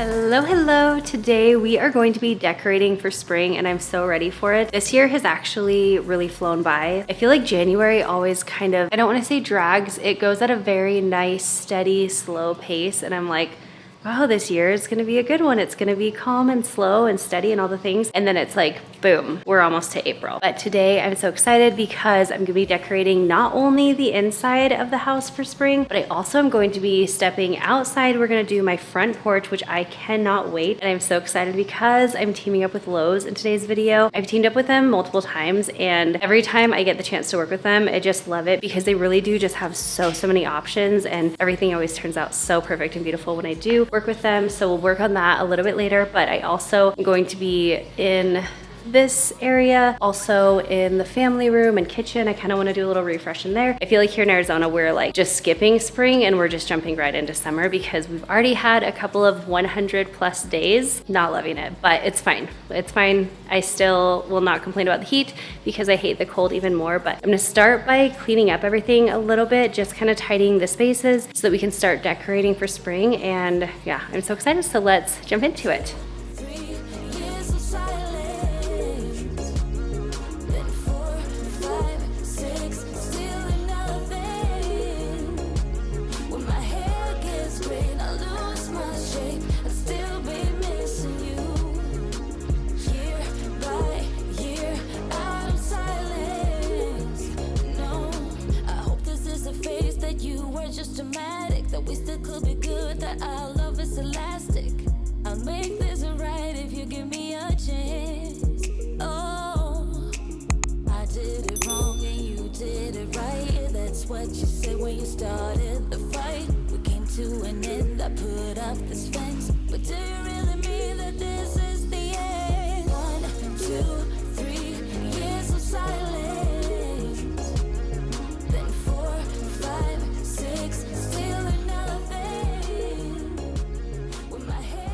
Hello, hello. Today we are going to be decorating for spring and I'm so ready for it. This year has actually really flown by. I feel like January always kind of, I don't want to say drags, it goes at a very nice, steady, slow pace and I'm like, wow, this year is gonna be a good one. It's gonna be calm and slow and steady and all the things. And then it's like, boom, we're almost to April. But today I'm so excited because I'm gonna be decorating not only the inside of the house for spring, but I also am going to be stepping outside. We're gonna do my front porch, which I cannot wait. And I'm so excited because I'm teaming up with Lowe's in today's video. I've teamed up with them multiple times and every time I get the chance to work with them, I just love it because they really do just have so many options and everything always turns out so perfect and beautiful when I do work with them. So we'll work on that a little bit later, but I also am going to be in this area, also in the family room and kitchen. I kind of want to do a little refresh in there. I feel like here in Arizona, we're like just skipping spring and we're just jumping right into summer because we've already had a couple of 100+ days. Not loving it, but it's fine. It's fine. I still will not complain about the heat because I hate the cold even more, but I'm gonna start by cleaning up everything a little bit, just kind of tidying the spaces so that we can start decorating for spring. And yeah, I'm so excited. So let's jump into it. That we still could be good, that our love is elastic. I'll make this right if you give me a chance. Oh, I did it wrong and you did it right. Yeah, that's what you said when you started the fight. We came to an end, I put up this fence. But do you really mean that this is the end? 1, 2, 3 years of silence. Then 4, 5, 6,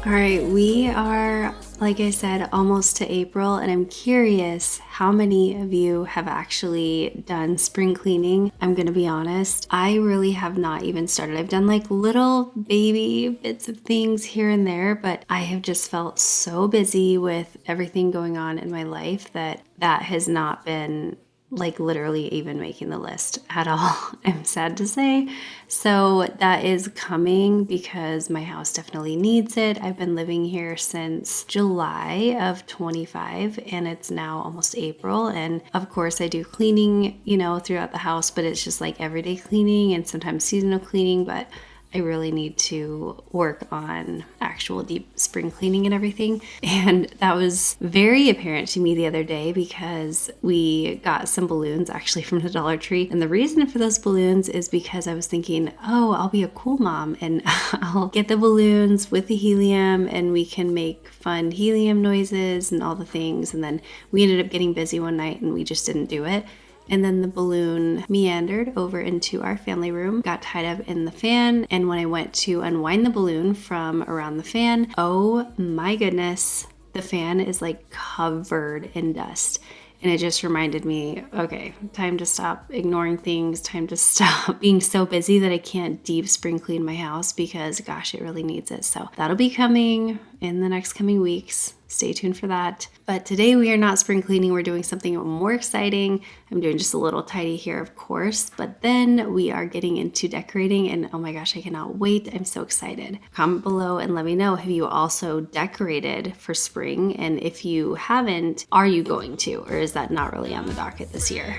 all right, we are, like I said, almost to April, and I'm curious how many of you have actually done spring cleaning. I'm gonna be honest, I really have not even started. I've done like little baby bits of things here and there, but I have just felt so busy with everything going on in my life that has not been like literally even making the list at all. I'm sad to say. So that is coming because my house definitely needs it. I've been living here since July of 25 and it's now almost April. And of course I do cleaning, throughout the house, but it's just like everyday cleaning and sometimes seasonal cleaning, but I really need to work on actual deep spring cleaning and everything. And that was very apparent to me the other day because we got some balloons actually from the Dollar Tree. And the reason for those balloons is because I was thinking, oh, I'll be a cool mom and I'll get the balloons with the helium and we can make fun helium noises and all the things. And then we ended up getting busy one night and we just didn't do it. And then the balloon meandered over into our family room, got tied up in the fan. And when I went to unwind the balloon from around the fan, oh my goodness, the fan is like covered in dust. And it just reminded me, okay, time to stop ignoring things, time to stop being so busy that I can't deep spring clean my house because gosh, it really needs it. So that'll be coming in the next coming weeks. Stay tuned for that. But today we are not spring cleaning. We're doing something more exciting. I'm doing just a little tidy here, of course, but then we are getting into decorating and oh my gosh, I cannot wait. I'm so excited. Comment below and let me know, have you also decorated for spring? And if you haven't, are you going to, or is that not really on the docket this year?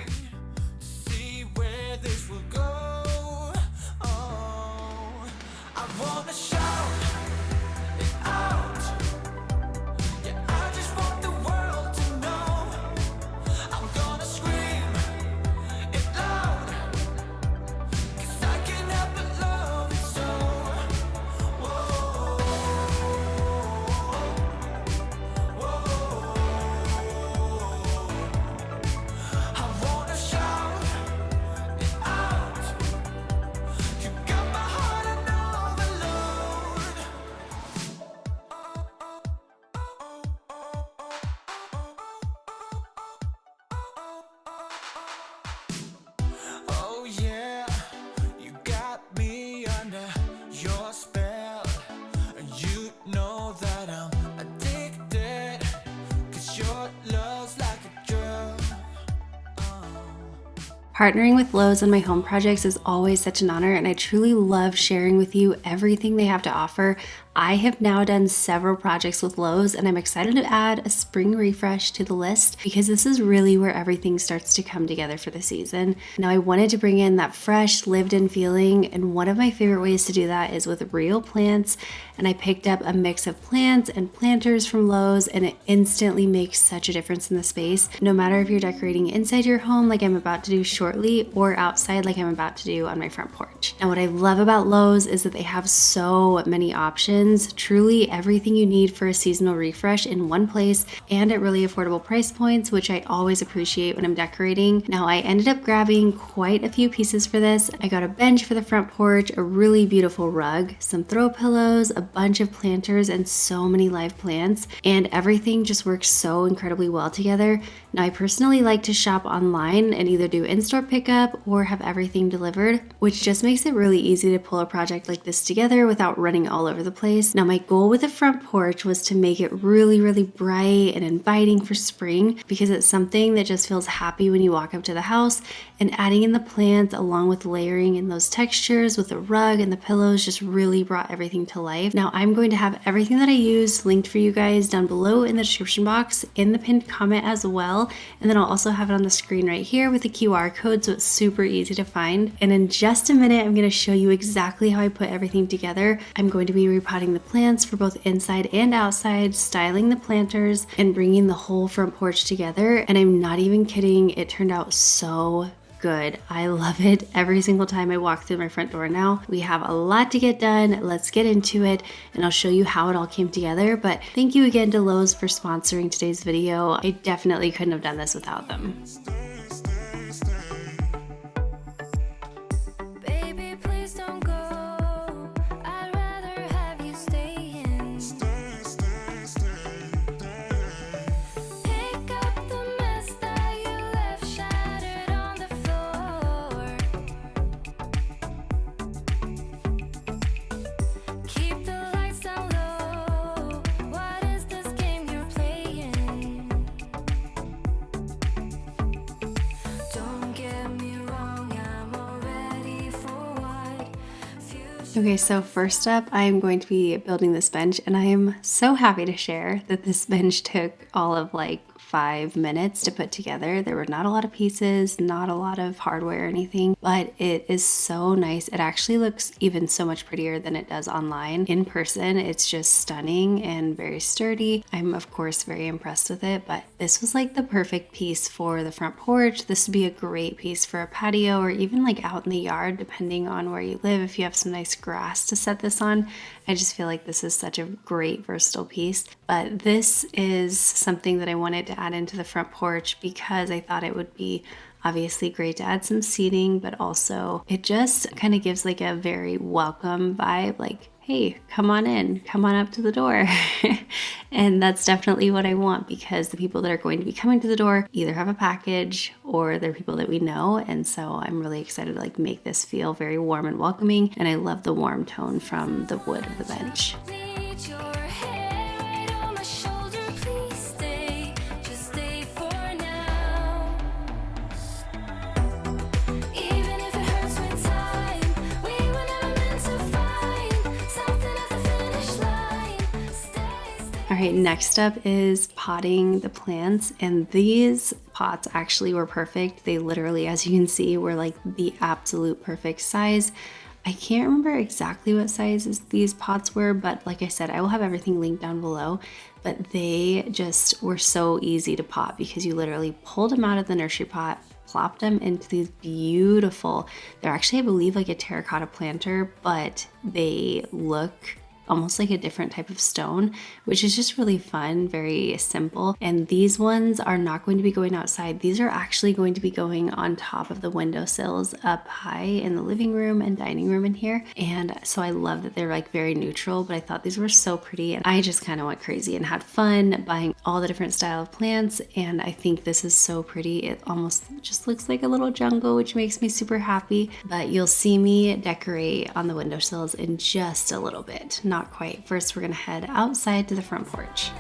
I wanna Partnering with Lowe's on my home projects is always such an honor, and I truly love sharing with you everything they have to offer. I have now done several projects with Lowe's, and I'm excited to add a spring refresh to the list because this is really where everything starts to come together for the season. Now, I wanted to bring in that fresh, lived-in feeling, and one of my favorite ways to do that is with real plants. And I picked up a mix of plants and planters from Lowe's, and it instantly makes such a difference in the space. No matter if you're decorating inside your home like I'm about to do shortly, or outside like I'm about to do on my front porch. Now, what I love about Lowe's is that they have so many options. Truly everything you need for a seasonal refresh in one place and at really affordable price points, which I always appreciate when I'm decorating. Now, I ended up grabbing quite a few pieces for this. I got a bench for the front porch, a really beautiful rug, some throw pillows, a bunch of planters, and so many live plants, and everything just works so incredibly well together. Now, I personally like to shop online and either do in-store pickup or have everything delivered, which just makes it really easy to pull a project like this together without running all over the place. Now, my goal with the front porch was to make it really, really bright and inviting for spring because it's something that just feels happy when you walk up to the house, and adding in the plants along with layering in those textures with the rug and the pillows just really brought everything to life. Now, I'm going to have everything that I used linked for you guys down below in the description box in the pinned comment as well, and then I'll also have it on the screen right here with the QR code so it's super easy to find. And in just a minute, I'm going to show you exactly how I put everything together. I'm going to be repotting the plants for both inside and outside, styling the planters, and bringing the whole front porch together. And I'm not even kidding, it turned out so good. I love it every single time I walk through my front door now. We have a lot to get done. Let's get into it, and I'll show you how it all came together. But thank you again to Lowe's for sponsoring today's video. I definitely couldn't have done this without them. Okay, so first up, I am going to be building this bench, and I am so happy to share that this bench took all of like 5 minutes to put together. There were not a lot of pieces, not a lot of hardware or anything, but it is so nice. It actually looks even so much prettier than it does online. In person, it's just stunning and very sturdy. I'm of course very impressed with it, but this was like the perfect piece for the front porch. This would be a great piece for a patio or even like out in the yard, depending on where you live. If you have some nice grass to set this on, I just feel like this is such a great versatile piece. But this is something that I wanted to add into the front porch because I thought it would be obviously great to add some seating, but also it just kind of gives like a very welcome vibe, like, hey, come on in, come on up to the door. And that's definitely what I want because the people that are going to be coming to the door either have a package or they're people that we know. And so I'm really excited to like make this feel very warm and welcoming. And I love the warm tone from the wood of the bench. All right, next up is potting the plants, and these pots actually were perfect. They literally, as you can see, were like the absolute perfect size. I can't remember exactly what sizes these pots were, but like I said, I will have everything linked down below. But they just were so easy to pot because you literally pulled them out of the nursery pot, plopped them into these beautiful, they're actually, I believe, like a terracotta planter, but they look almost like a different type of stone, which is just really fun, very simple. And these ones are not going to be going outside. These are actually going to be going on top of the windowsills up high in the living room and dining room in here. And so I love that they're like very neutral, but I thought these were so pretty, and I just kind of went crazy and had fun buying all the different style of plants. And I think this is so pretty. It almost just looks like a little jungle, which makes me super happy. But you'll see me decorate on the windowsills in just a little bit. Not quite. First, we're gonna head outside to the front porch.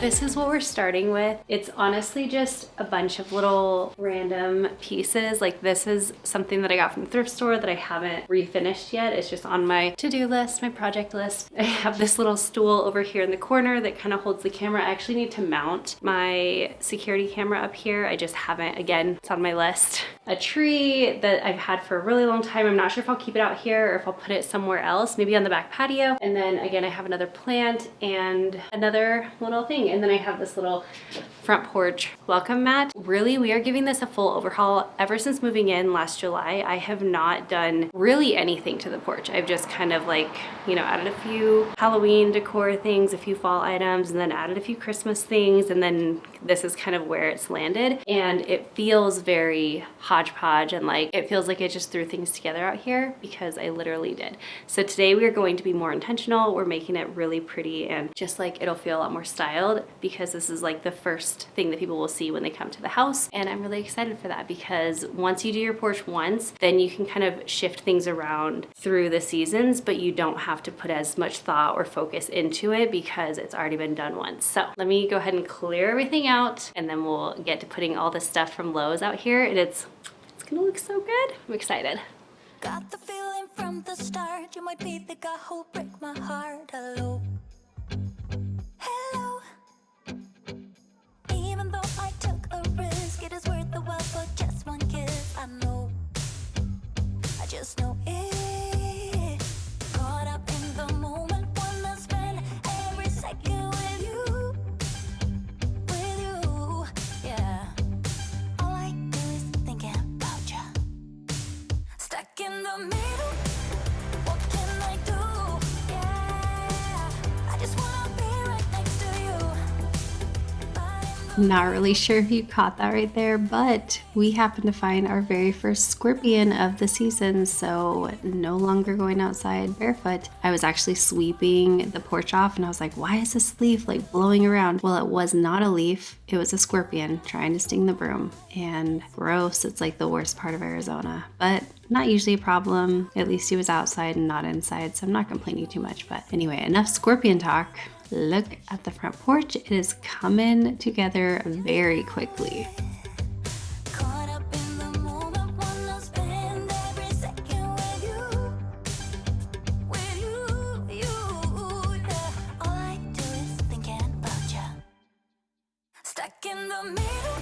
This is what we're starting with. It's honestly just a bunch of little random pieces. Like this is something that I got from the thrift store that I haven't refinished yet. It's just on my to-do list, my project list. I have this little stool over here in the corner that kind of holds the camera. I actually need to mount my security camera up here. I just haven't, again, it's on my list. A tree that I've had for a really long time. I'm not sure if I'll keep it out here or if I'll put it somewhere else, maybe on the back patio. And then again, I have another plant and another little thing. And then I have this little front porch welcome mat. Really, we are giving this a full overhaul. Ever since moving in last July, I have not done really anything to the porch. I've just kind of like, you know, added a few Halloween decor things, a few fall items, and then added a few Christmas things. And then this is kind of where it's landed. And it feels very hodgepodge and like, it feels like I just threw things together out here because I literally did. So today we are going to be more intentional. We're making it really pretty and just like it'll feel a lot more styled because this is like the first thing that people will see when they come to the house. And I'm really excited for that because once you do your porch once, then you can kind of shift things around through the seasons, but you don't have to put as much thought or focus into it because it's already been done once. So let me go ahead and clear everything out and then we'll get to putting all the stuff from Lowe's out here. And it's gonna look so good. I'm excited. Got the feeling from the start, you might be the guy who'll break my heart. Hello, hello. Even though I took a risk, it is worth the while for just one kiss. I know, I just know it. Caught up in the moment, wanna spend every second with you, yeah. All I do is thinking about you. Stuck in the middle, what can I do? Yeah, I just wanna be right next to you. Not really sure if you caught that right there, but we happened to find our very first scorpion of the season, so no longer going outside barefoot. I was actually sweeping the porch off and I was like, why is this leaf like blowing around? Well, it was not a leaf, it was a scorpion trying to sting the broom. And gross, it's like the worst part of Arizona, but not usually a problem. At least he was outside and not inside, so I'm not complaining too much. But anyway, enough scorpion talk. Look at the front porch. It is coming together very quickly. Caught up in the moment, wanna spend every second with you, yeah. All I do is thinking about you. Stuck in the middle,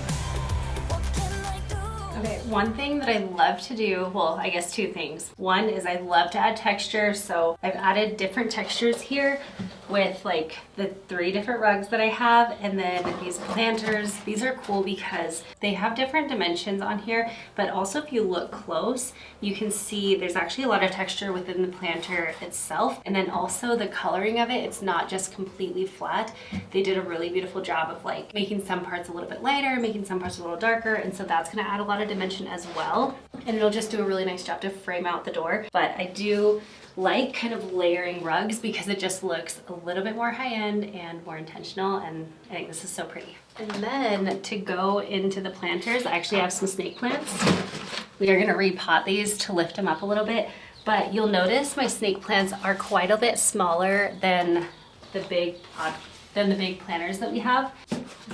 what can I do? Okay, one thing that I love to do, well, I guess two things. One is I love to add texture, so I've added different textures here with like the 3 different rugs that I have, and then these planters. These are cool because they have different dimensions on here, but also if you look close, you can see there's actually a lot of texture within the planter itself, and then also the coloring of it, it's not just completely flat. They did a really beautiful job of like making some parts a little bit lighter, making some parts a little darker, and so that's gonna add a lot of dimension as well, and it'll just do a really nice job to frame out the door. But I do like kind of layering rugs because it just looks a little bit more high-end and more intentional, and I think this is so pretty. And then to go into the planters, I actually have some snake plants. We are gonna repot these to lift them up a little bit, but you'll notice my snake plants are quite a bit smaller than the big planters that we have.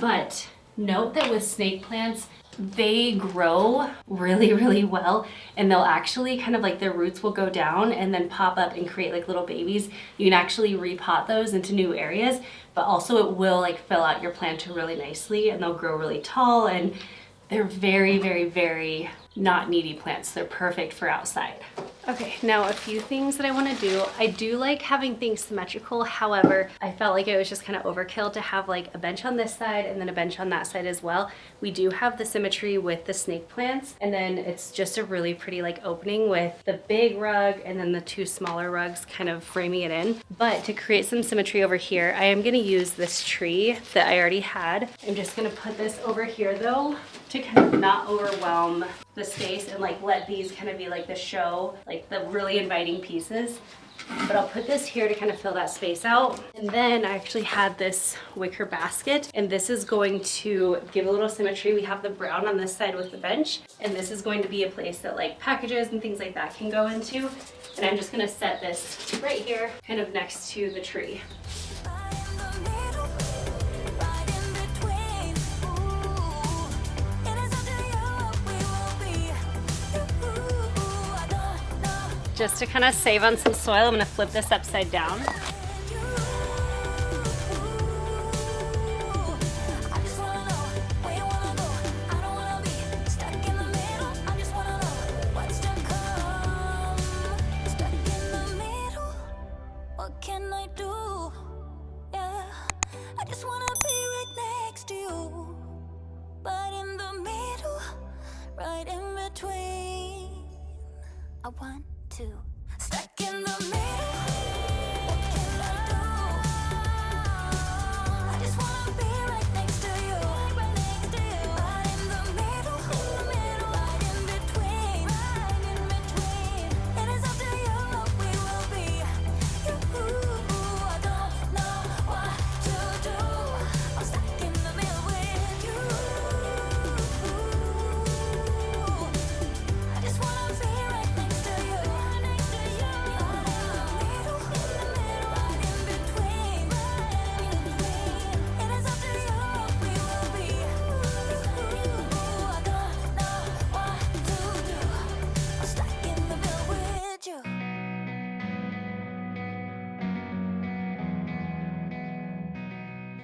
But note that with snake plants, they grow really, really well, and they'll actually kind of like their roots will go down and then pop up and create like little babies. You can actually repot those into new areas, but also it will like fill out your planter really nicely, and they'll grow really tall, and they're very, very, very not needy plants. They're perfect for outside. Okay, now a few things that I want to do. I do like having things symmetrical. However, I felt like it was just kind of overkill to have like a bench on this side and then a bench on that side as well. We do have the symmetry with the snake plants, and then it's just a really pretty like opening with the big rug and then the 2 smaller rugs kind of framing it in. But to create some symmetry over here, I am going to use this tree that I already had. I'm just going to put this over here though to kind of not overwhelm the space and like let these kind of be like the show, like the really inviting pieces. But I'll put this here to kind of fill that space out. And then I actually had this wicker basket, and this is going to give a little symmetry. We have the brown on this side with the bench, and this is going to be a place that like packages and things like that can go into. And I'm just gonna set this right here, kind of next to the tree. In the middle, right Just to kind of save on some soil, I'm gonna flip this upside down. I want to stuck in the middle. What can I do? I just wanna be right next to you, right next to you. Right in the middle, right in between, right in between. It is up to you what we will be. You, I don't know what to do. I'm stuck in the middle with you. I just wanna be right next to you, right next to you. Right in between, right in between. It is up to you what we will be. I don't know what to do. I'm stuck in the middle with you.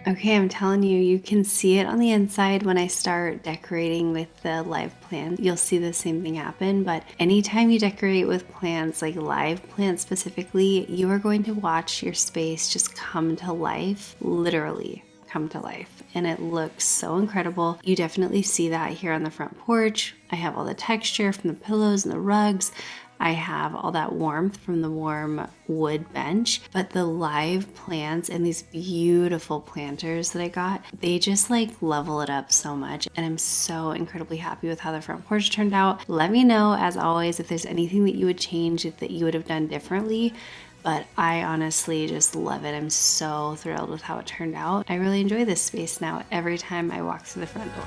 Okay, I'm telling you, you can see it on the inside when I start decorating with the live plants. You'll see the same thing happen, but anytime you decorate with plants, like live plants specifically, you are going to watch your space just come to life, literally come to life. And it looks so incredible. You definitely see that here on the front porch. I have all the texture from the pillows and the rugs. I have all that warmth from the warm wood bench, but the live plants and these beautiful planters that I got, they just like level it up so much. And I'm so incredibly happy with how the front porch turned out. Let me know, as always, if there's anything that you would change, that you would have done differently. But I honestly just love it. I'm so thrilled with how it turned out. I really enjoy this space now every time I walk through the front door.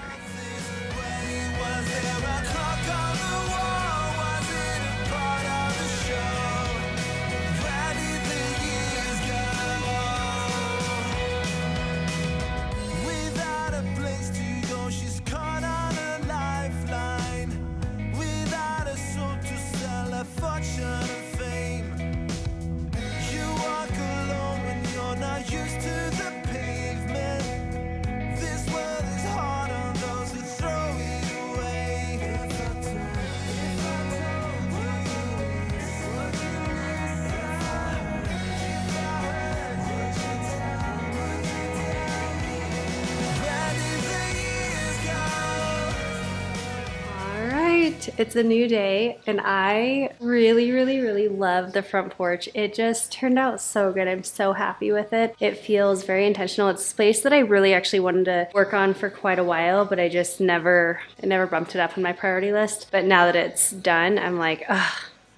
It's a new day and I really love the front porch. It just turned out so good. I'm so happy with it. It feels very intentional. It's a space that I really actually wanted to work on for quite a while, but I just never bumped it up on my priority list. But now that it's done, I'm like, ugh.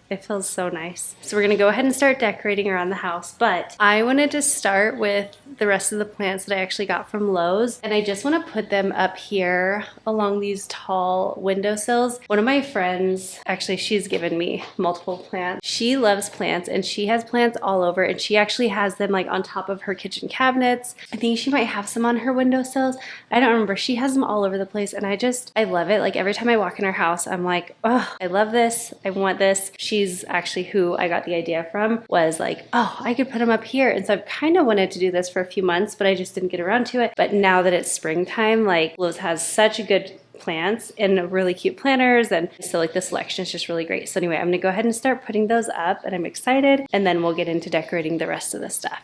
It feels so nice. So we're gonna go ahead and start decorating around the house, but I wanted to start with the rest of the plants that I actually got from Lowe's, and I just wanna put them up here along these tall windowsills. One of my friends, actually she's given me multiple plants. She loves plants and she has plants all over, and she actually has them like on top of her kitchen cabinets. I think she might have some on her windowsills. I don't remember. She has them all over the place, and I love it. Like every time I walk in her house, I'm like, oh, I love this. I want this. She's actually who I got the idea from, was like, oh, I could put them up here. And so I've kind of wanted to do this for a few months, but I just didn't get around to it. But now that it's springtime, like Lowe's has such good plants and really cute planters, and so like the selection is just really great. So anyway, I'm gonna go ahead and start putting those up, and I'm excited, and then we'll get into decorating the rest of the stuff.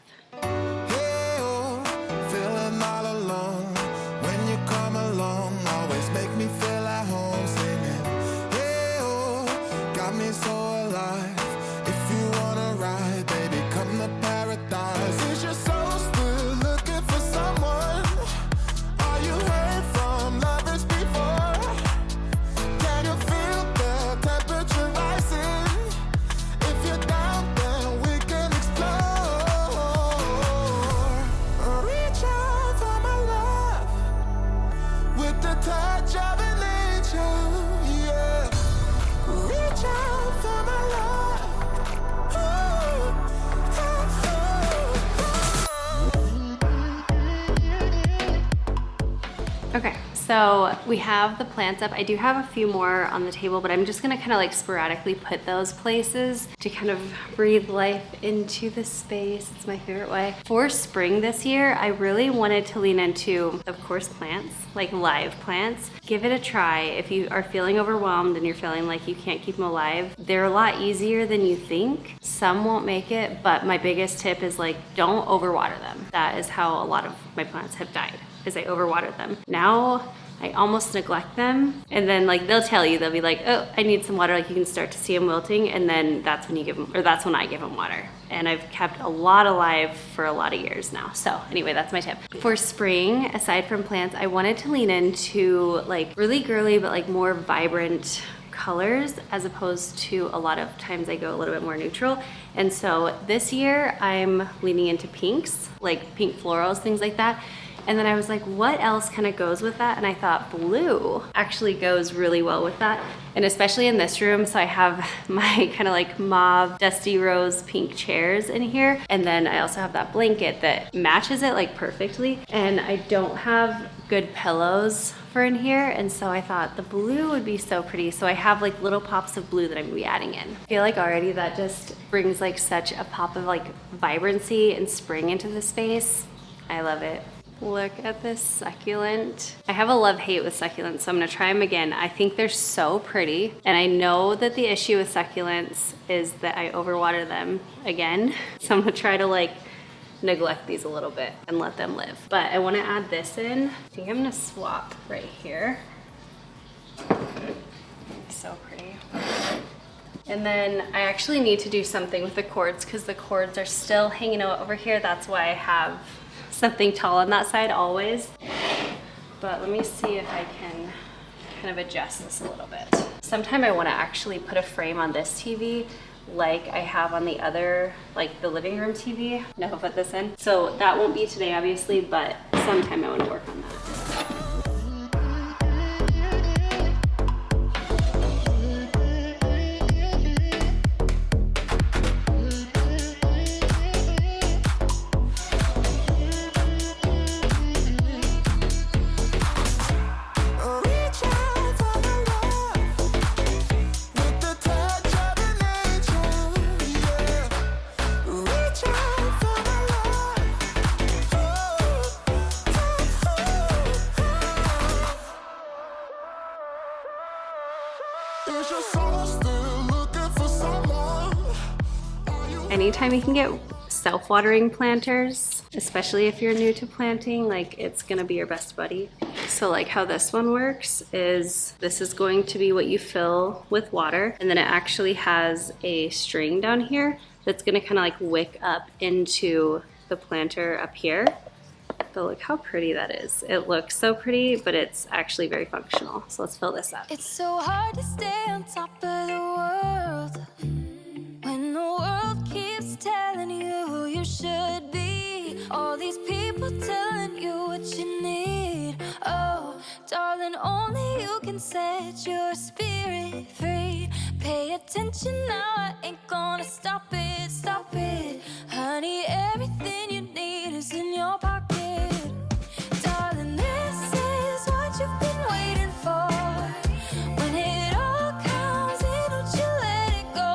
So we have the plants up. I do have a few more on the table, but I'm just gonna kind of like sporadically put those places to kind of breathe life into the space. It's my favorite way. For spring this year, I really wanted to lean into, of course, plants, like live plants. Give it a try. If you are feeling overwhelmed and you're feeling like you can't keep them alive, they're a lot easier than you think. Some won't make it, but my biggest tip is like, don't overwater them. That is how a lot of my plants have died, is I overwatered them. Now I almost neglect them, and then like they'll tell you, they'll be like, oh, I need some water. Like you can start to see them wilting, and then that's when you give them, or that's when I give them water. And I've kept a lot alive for a lot of years now. So anyway, that's my tip. For spring, aside from plants, I wanted to lean into like really girly, but like more vibrant colors, as opposed to a lot of times I go a little bit more neutral. And so this year I'm leaning into pinks, like pink florals, things like that. And then I was like, what else kind of goes with that? And I thought blue actually goes really well with that. And especially in this room, so I have my kind of like mauve, dusty rose pink chairs in here. And then I also have that blanket that matches it like perfectly. And I don't have good pillows for in here. And so I thought the blue would be so pretty. So I have like little pops of blue that I'm gonna be adding in. I feel like already that just brings like such a pop of like vibrancy and spring into the space. I love it. Look at this succulent. I have a love-hate with succulents, so I'm gonna try them again. I think they're so pretty, and I know that the issue with succulents is that I overwater them again. So I'm gonna try to like neglect these a little bit and let them live. But I wanna add this in. I think I'm gonna swap right here. So pretty. And then I actually need to do something with the cords because the cords are still hanging out over here. That's why I have something tall on that side always. But let me see if I can kind of adjust this a little bit. Sometime I want to actually put a frame on this TV like I have on the other, like the living room TV. No, I'll put this in. So that won't be today obviously, but sometime I want to work on that. Anytime you can get self-watering planters, especially if you're new to planting, like it's gonna be your best buddy. So like how this one works is this is going to be what you fill with water, and then it actually has a string down here that's gonna kind of like wick up into the planter up here. But look how pretty that is. It looks so pretty, but it's actually very functional. So let's fill this up. It's so hard to stay on top of the world when the world keeps telling you who you should be. All these people telling you what you need. Oh, darling, only you can set your spirit free. Pay attention now, I ain't gonna stop it, stop it. Honey, everything you need is in your pocket. Darling, this is what you've been waiting for. When it all comes in, don't you let it go.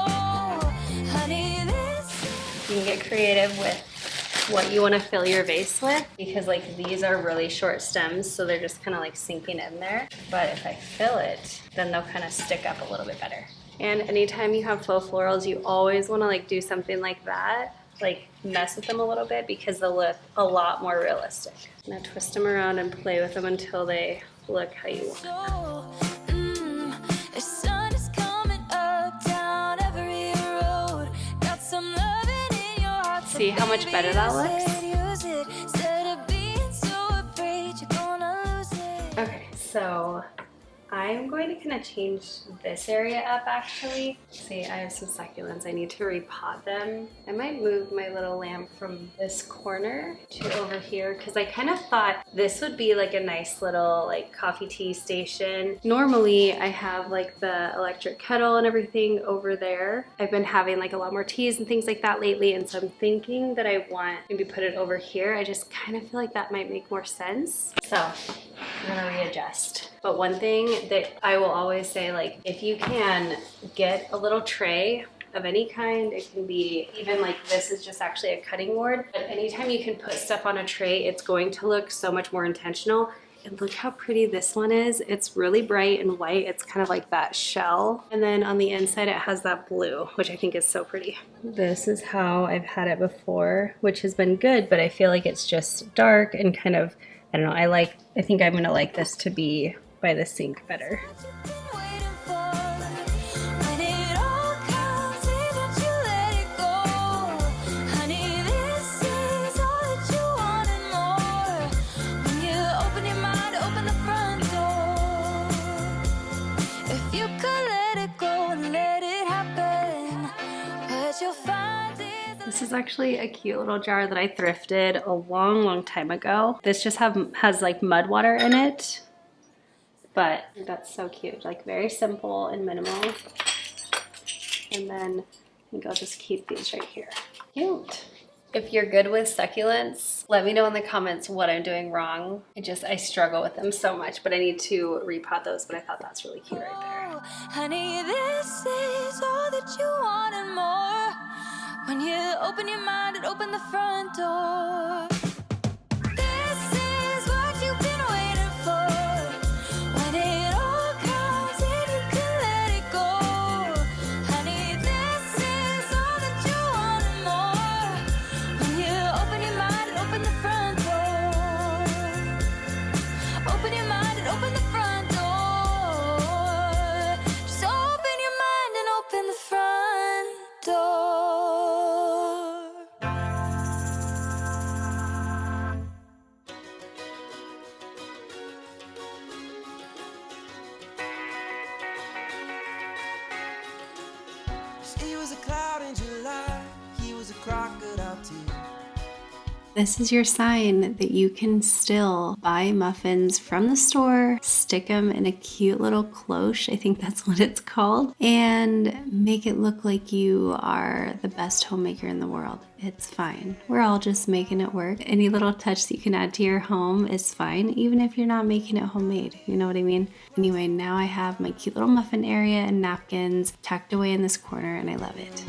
Honey, this. You can get creative with what you want to fill your vase with, because like these are really short stems, so they're just kind of like sinking in there. But if I fill it, then they'll kind of stick up a little bit better. And anytime you have faux florals, you always want to like do something like that, like mess with them a little bit, because they'll look a lot more realistic. I'm gonna twist them around and play with them until they look how you want. The sun is coming up down every road. Got some loving in your heart. See how much better that looks? Okay, so I'm going to kind of change this area up actually. See, I have some succulents. I need to repot them. I might move my little lamp from this corner to over here because I kind of thought this would be like a nice little like coffee tea station. Normally I have like the electric kettle and everything over there. I've been having like a lot more teas and things like that lately, and so I'm thinking that I want maybe put it over here. I just kind of feel like that might make more sense. So I'm gonna readjust. But one thing that I will always say, like, if you can get a little tray of any kind, it can be even like this is just actually a cutting board, but anytime you can put stuff on a tray, it's going to look so much more intentional. And look how pretty this one is. It's really bright and white. It's kind of like that shell. And then on the inside, it has that blue, which I think is so pretty. This is how I've had it before, which has been good, but I feel like it's just dark and kind of, I don't know, I think I'm gonna like this to be by the sink better. This is actually a cute little jar that I thrifted a long time ago. This just has like mud water in it, but that's so cute. Like very simple and minimal. And then I think I'll just keep these right here. Cute. If you're good with succulents, let me know in the comments what I'm doing wrong. I struggle with them so much, but I need to repot those, but I thought that's really cute right there. Honey, this is all that you want and more. When you open your mind and open the front door. This is what you've been waiting for. When it all comes in, you can let it go. Honey, this is all that you want and more. When you open your mind and open the front door. Open your mind and open the front door. Just open your mind and open the front door. He was a cloud in July, he was a crocodile too. This is your sign that you can still buy muffins from the store, stick them in a cute little cloche, I think that's what it's called, and make it look like you are the best homemaker in the world. It's fine. We're all just making it work. Any little touch that you can add to your home is fine, even if you're not making it homemade. You know what I mean? Anyway, now I have my cute little muffin area and napkins tucked away in this corner, and I love it.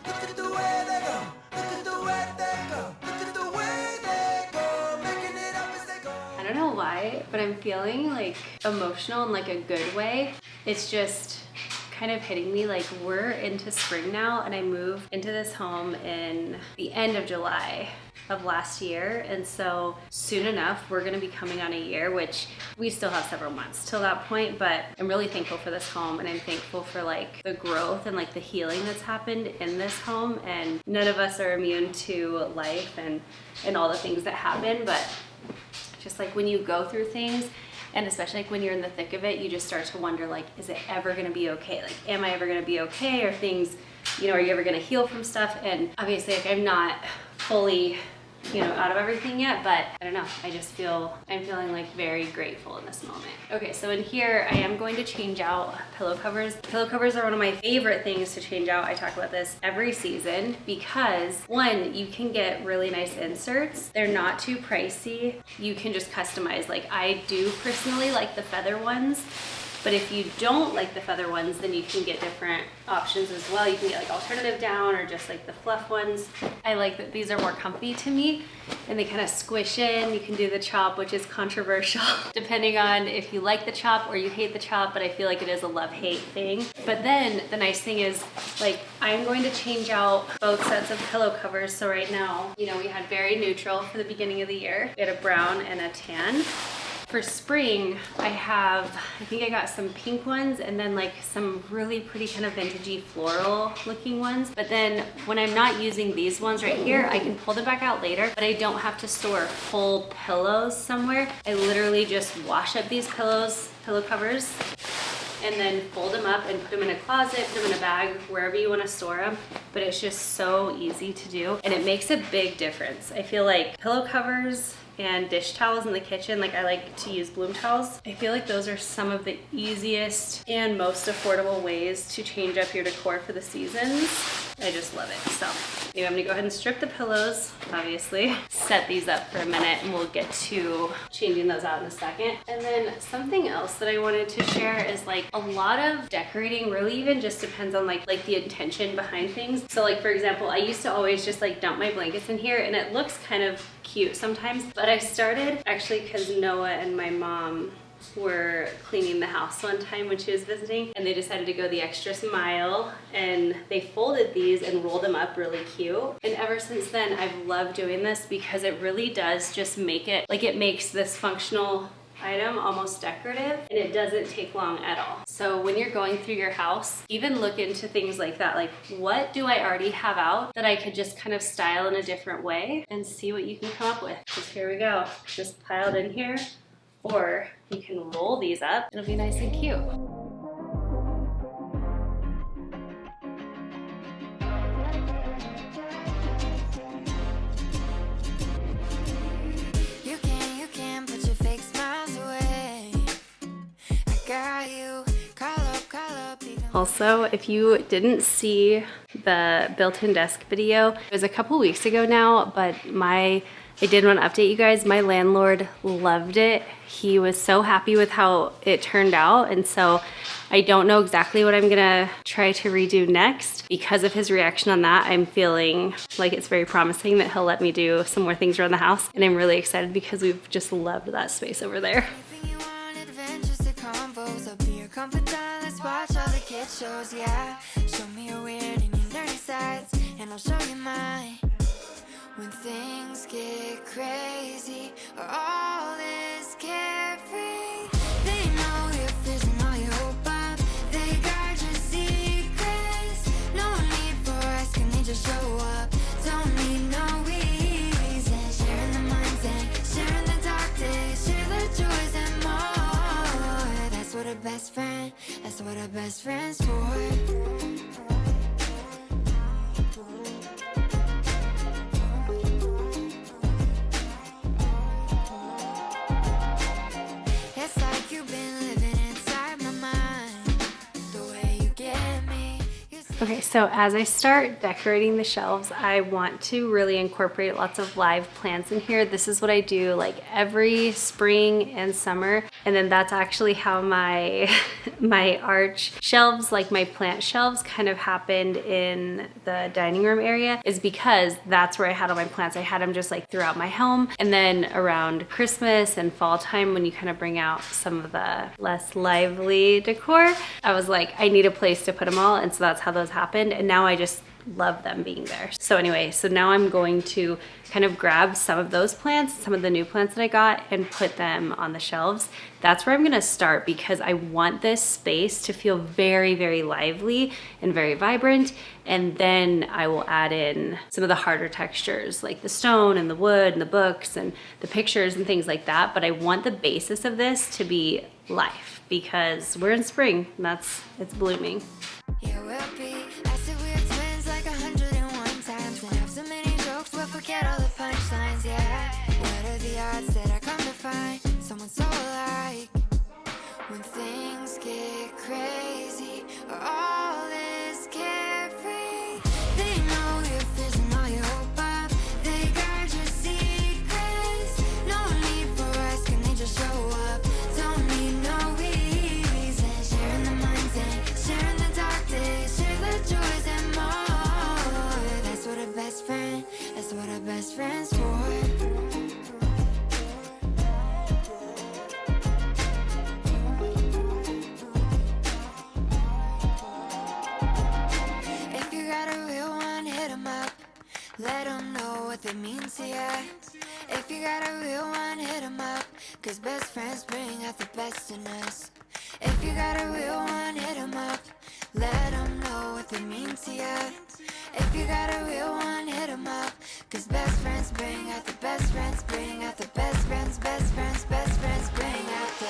Look at the way they go, look at the way they go, look at the way they go, making it up as they go. I don't know why, but I'm feeling like emotional in like a good way. It's just kind of hitting me like we're into spring now, and I moved into this home in the end of July of last year, and so soon enough we're going to be coming on a year, which we still have several months till that point, but I'm really thankful for this home, and I'm thankful for like the growth and like the healing that's happened in this home. And none of us are immune to life and all the things that happen, but just like when you go through things, and especially like when you're in the thick of it, you just start to wonder, like, is it ever gonna be okay? Like, am I ever gonna be okay? Or things, you know, are you ever gonna heal from stuff? And obviously, like, I'm not fully, you know, out of everything yet, but I don't know. I'm feeling like very grateful in this moment. Okay, so in here, I am going to change out pillow covers. Pillow covers are one of my favorite things to change out. I talk about this every season because one, you can get really nice inserts. They're not too pricey. You can just customize. Like I do personally like the feather ones, but if you don't like the feather ones, then you can get different options as well. You can get like alternative down or just like the fluff ones. I like that these are more comfy to me and they kind of squish in. You can do the chop, which is controversial depending on if you like the chop or you hate the chop, but I feel like it is a love-hate thing. But then the nice thing is, like, I'm going to change out both sets of pillow covers. So right now, you know, we had very neutral for the beginning of the year. We had a brown and a tan. For spring, I think I got some pink ones and then like some really pretty kind of vintagey floral looking ones. But then when I'm not using these ones right here, I can pull them back out later, but I don't have to store full pillows somewhere. I literally just wash up these pillow covers, and then fold them up and put them in a closet, put them in a bag, wherever you want to store them. But it's just so easy to do, and it makes a big difference. I feel like pillow covers and dish towels in the kitchen, like I like to use bloom towels. I feel like those are some of the easiest and most affordable ways to change up your decor for the seasons. I just love it. So anyway, I'm gonna go ahead and strip the pillows, obviously. Set these up for a minute and we'll get to changing those out in a second. And then something else that I wanted to share is like a lot of decorating really even just depends on like the intention behind things. So like for example, I used to always just like dump my blankets in here and it looks kind of cute sometimes, but I started actually because Noah and my mom were cleaning the house one time when she was visiting, and they decided to go the extra mile and they folded these and rolled them up really cute. And ever since then I've loved doing this because it really does just make it like, it makes this functional item almost decorative, and it doesn't take long at all. So when you're going through your house, even look into things like that, like what do I already have out that I could just kind of style in a different way, and see what you can come up with. Because here we go, just piled in here. Or you can roll these up, it'll be nice and cute. You can put your fake smiles away. I got you, call up. Also, if you didn't see the built-in desk video, it was a couple weeks ago now, but I did want to update you guys. My landlord loved it. He was so happy with how it turned out. And so I don't know exactly what I'm gonna try to redo next. Because of his reaction on that, I'm feeling like it's very promising that he'll let me do some more things around the house. And I'm really excited because we've just loved that space over there. Let's watch all the kids shows, yeah. Show me your weird and your nerdy sides, and I'll show you mine. When things get crazy, or all is carefree, they know your fears and all your hope up. They guard your secrets. No need for asking, they just show up. Don't need no reason. Sharing the minds and sharing the dark days, share the joys and more. That's what a best friend, that's what a best friend's for. Okay, so as I start decorating the shelves, I want to really incorporate lots of live plants in here. This is what I do like every spring and summer. And then that's actually how my arch shelves, like my plant shelves, kind of happened in the dining room area, is because that's where I had all my plants. I had them just like throughout my home. And then around Christmas and fall time, when you kind of bring out some of the less lively decor, I was like, I need a place to put them all. And so that's how those happened, and now I just love them being there. So anyway, so now I'm going to kind of grab some of those plants, some of the new plants that I got, and put them on the shelves. That's where I'm gonna start because I want this space to feel very, very lively and very vibrant. And then I will add in some of the harder textures like the stone and the wood and the books and the pictures and things like that. But I want the basis of this to be life because we're in spring and it's blooming. Yeah, we'll be. I said we're twins like 101 times, and have so many jokes we'll forget all the punchlines. Yeah, what are the odds that I come to find someone so alike? When things get crazy, or all is carefree, they know your fears and all your hope up. They guard your secrets. No need for asking, they just show up. Don't need no reason. Sharing the minds and sharing the dark days, share the joys and more. That's what a best friend, that's what a best friend's for. Let them know what what they mean to ya. If you got a real one, hit 'em up, 'cause best friends bring out the best in us. If you got a real one, hit 'em up, let 'em know what they mean to ya. If you got a real one, hit 'em up, 'cause best friends bring out the best friends, bring out the best friends, best friends, best friends bring out the...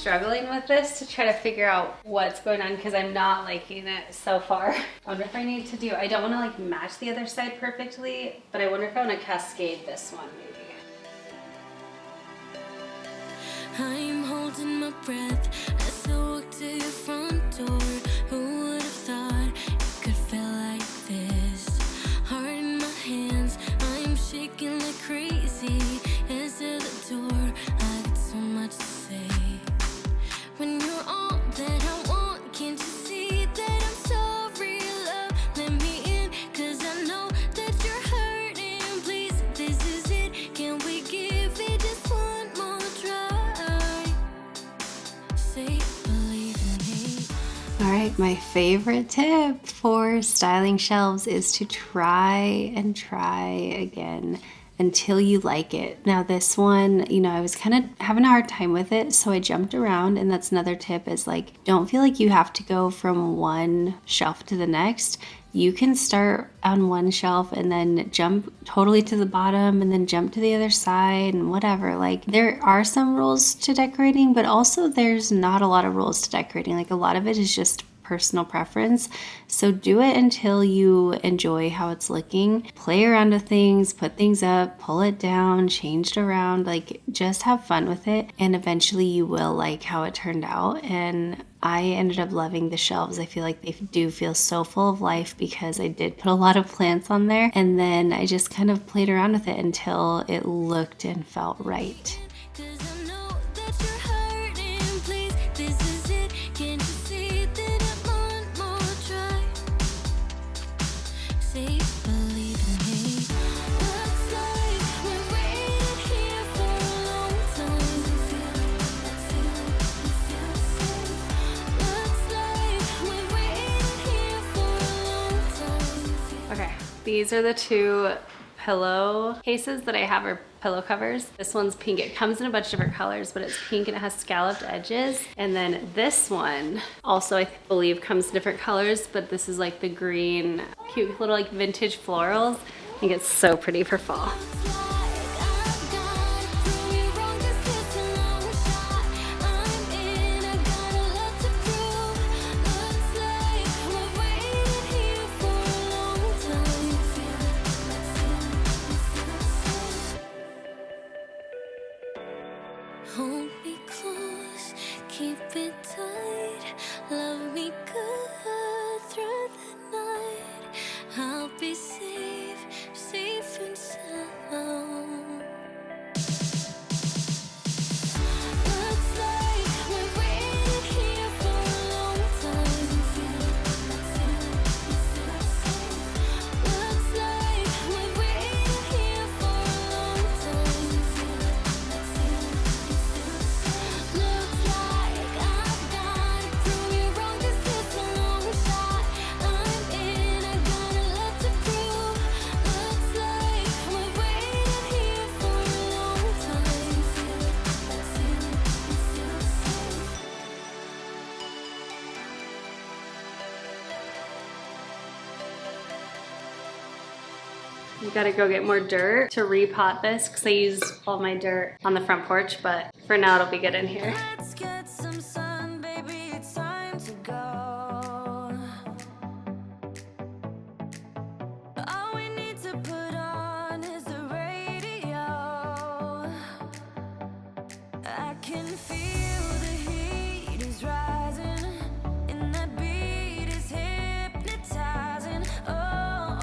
Struggling with this to try to figure out what's going on because I'm not liking it so far. I wonder if I need to do, I don't want to like match the other side perfectly, but I wonder if I want to cascade this one maybe. I'm holding my breath as I walk to your front door. Who would have thought it could feel like this? Heart in my hands, I'm shaking like crazy. Answer the door, I got so much to say. When you're all that I want, can't you see that I'm sorry, love? Let me in, 'cause I know that you're hurting. Please, this is it. Can we give it just one more try? Say believe in me. All right, my favorite tip for styling shelves is to try and try again until you like it. Now this one, you know, I was kind of having a hard time with it, so I jumped around, and that's another tip is like, don't feel like you have to go from one shelf to the next. You can start on one shelf and then jump totally to the bottom and then jump to the other side and whatever. Like there are some rules to decorating, but also there's not a lot of rules to decorating. Like a lot of it is just personal preference. So do it until you enjoy how it's looking. Play around with things, put things up, pull it down, change it around, like just have fun with it. And eventually you will like how it turned out. And I ended up loving the shelves. I feel like they do feel so full of life because I did put a lot of plants on there. And then I just kind of played around with it until it looked and felt right. These are the two pillow cases that I have, or pillow covers. This one's pink. It comes in a bunch of different colors, but it's pink and it has scalloped edges. And then this one also, I believe, comes in different colors, but this is like the green, cute little like vintage florals. I think it's so pretty for fall. Hold me close, keep it tight, love me good through the night. I'll be safe, safe and sound. Looks like we've waited here for a long time. Looks like we've waited here for a long time. Looks like I've got to prove you wrong, 'cause it's a long shot. I'm in, I got a lot to prove. Looks like we've waited here for a long time. We gotta go get more dirt to repot this because I used all my dirt on the front porch, but for now it'll be good in here. Let's get some sun, baby, it's time to go. All we need to put on is the radio. I can feel the heat is rising, and that beat is hypnotizing. Oh,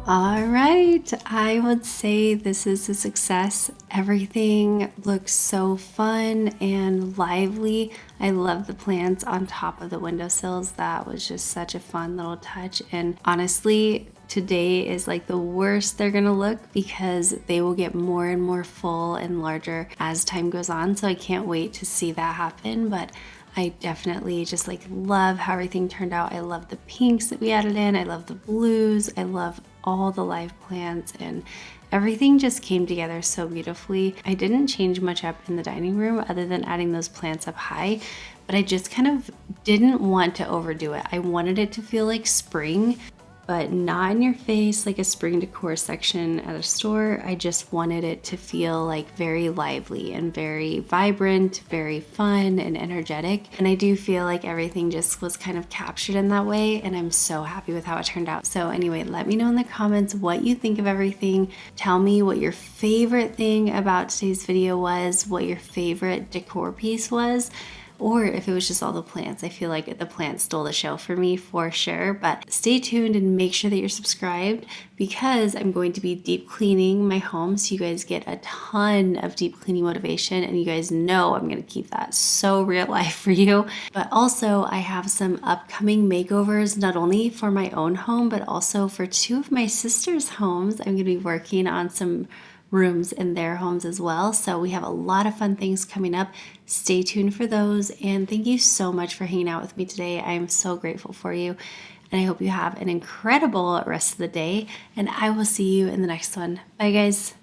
All right, I would say this is a success. Everything looks so fun and lively. I love the plants on top of the windowsills. That was just such a fun little touch. And honestly, today is like the worst they're gonna look because they will get more and more full and larger as time goes on. So I can't wait to see that happen. But I definitely just like love how everything turned out. I love the pinks that we added in. I love the blues. I love all the live plants, and everything just came together so beautifully. I didn't change much up in the dining room other than adding those plants up high, but I just kind of didn't want to overdo it. I wanted it to feel like spring, but not in your face like a spring decor section at a store. I just wanted it to feel like very lively and very vibrant, very fun and energetic. And I do feel like everything just was kind of captured in that way, and I'm so happy with how it turned out. So anyway, let me know in the comments what you think of everything. Tell me what your favorite thing about today's video was, what your favorite decor piece was, or if it was just all the plants. I feel like the plants stole the show for me for sure. But stay tuned and make sure that you're subscribed, because I'm going to be deep cleaning my home, so you guys get a ton of deep cleaning motivation, and you guys know I'm going to keep that so real life for you. But also I have some upcoming makeovers, not only for my own home but also for two of my sisters' homes. I'm going to be working on some rooms in their homes as well. So we have a lot of fun things coming up. Stay tuned for those. And thank you so much for hanging out with me today. I am so grateful for you. And I hope you have an incredible rest of the day. And I will see you in the next one. Bye, guys.